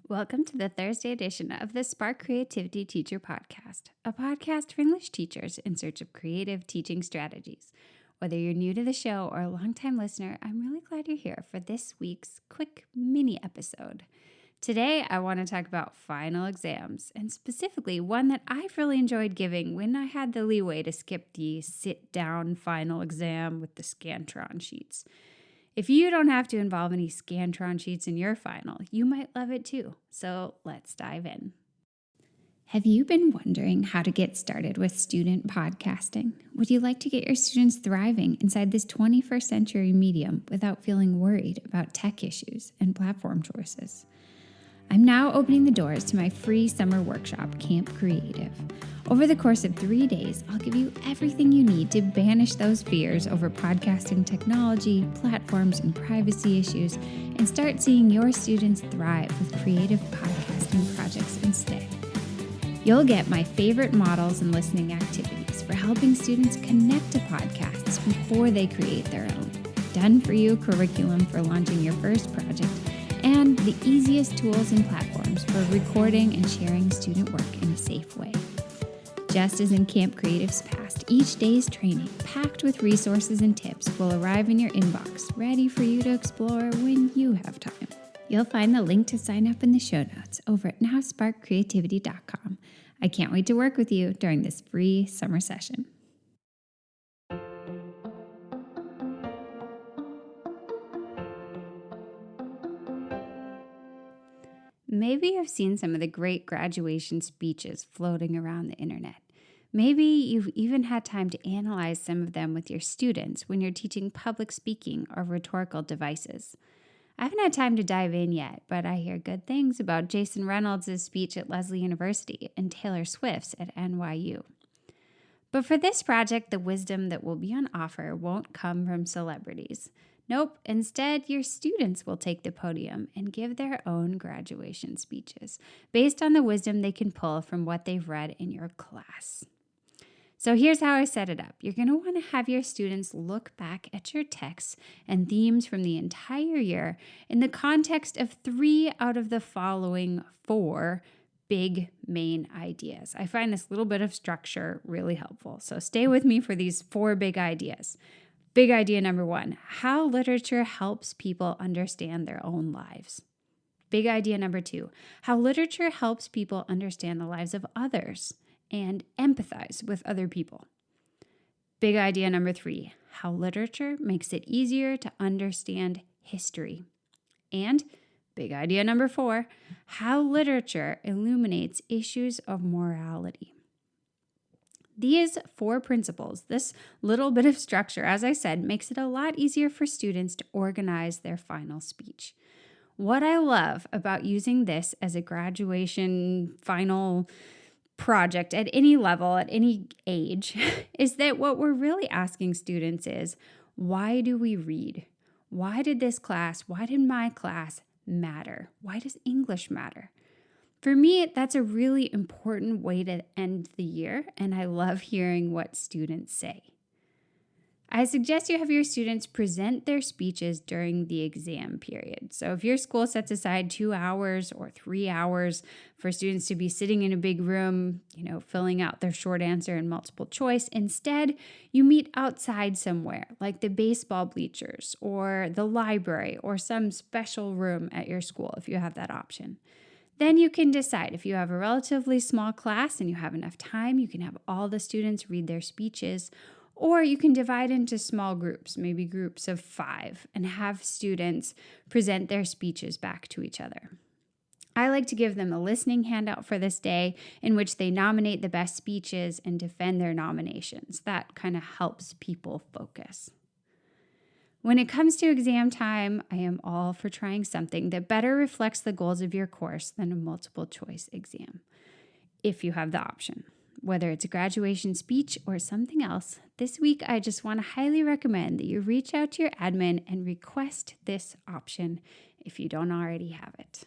Welcome to the Thursday edition of the Spark Creativity Teacher Podcast, a podcast for English teachers in search of creative teaching strategies. Whether you're new to the show or a longtime listener, I'm really glad you're here for this week's quick mini episode. Today, I want to talk about final exams, and specifically one that I've really enjoyed giving when I had the leeway to skip the sit-down final exam with the Scantron sheets. If you don't have to involve any Scantron sheets in your final, you might love it too. So let's dive in. Have you been wondering how to get started with student podcasting? Would you like to get your students thriving inside this 21st century medium without feeling worried about tech issues and platform choices? I'm now opening the doors to my free summer workshop, Camp Creative. Over the course of 3 days, I'll give you everything you need to banish those fears over podcasting technology, platforms, and privacy issues, and start seeing your students thrive with creative podcasting projects instead. You'll get my favorite models and listening activities for helping students connect to podcasts before they create their own, done-for-you curriculum for launching your first project, and the easiest tools and platforms for recording and sharing student work in a safe way. Just as in Camp Creative's past, each day's training, packed with resources and tips, will arrive in your inbox, ready for you to explore when you have time. You'll find the link to sign up in the show notes over at nowsparkcreativity.com. I can't wait to work with you during this free summer session. Maybe you've seen some of the great graduation speeches floating around the internet. Maybe you've even had time to analyze some of them with your students when you're teaching public speaking or rhetorical devices. I haven't had time to dive in yet, but I hear good things about Jason Reynolds' speech at Lesley University and Taylor Swift's at NYU. But for this project, the wisdom that will be on offer won't come from celebrities. Nope, instead, your students will take the podium and give their own graduation speeches based on the wisdom they can pull from what they've read in your class. So here's how I set it up. You're going to want to have your students look back at your texts and themes from the entire year in the context of 3 out of the following 4 big main ideas. I find this little bit of structure really helpful. So stay with me for these 4 big ideas. Big idea number 1, how literature helps people understand their own lives. Big idea number 2, how literature helps people understand the lives of others and empathize with other people. Big idea number 3, how literature makes it easier to understand history. And big idea number 4, how literature illuminates issues of morality. These 4 principles, this little bit of structure, as I said, makes it a lot easier for students to organize their final speech. What I love about using this as a graduation final project at any level, at any age, is that what we're really asking students is, why do we read? Why did my class matter? Why does English matter? For me, that's a really important way to end the year, and I love hearing what students say. I suggest you have your students present their speeches during the exam period. So if your school sets aside 2 hours or 3 hours for students to be sitting in a big room, filling out their short answer and multiple choice, instead you meet outside somewhere, like the baseball bleachers or the library or some special room at your school if you have that option. Then you can decide if you have a relatively small class and you have enough time, you can have all the students read their speeches, or you can divide into small groups, maybe groups of 5, and have students present their speeches back to each other. I like to give them a listening handout for this day in which they nominate the best speeches and defend their nominations. That kind of helps people focus. When it comes to exam time, I am all for trying something that better reflects the goals of your course than a multiple choice exam, if you have the option. Whether it's a graduation speech or something else, this week I just want to highly recommend that you reach out to your admin and request this option if you don't already have it.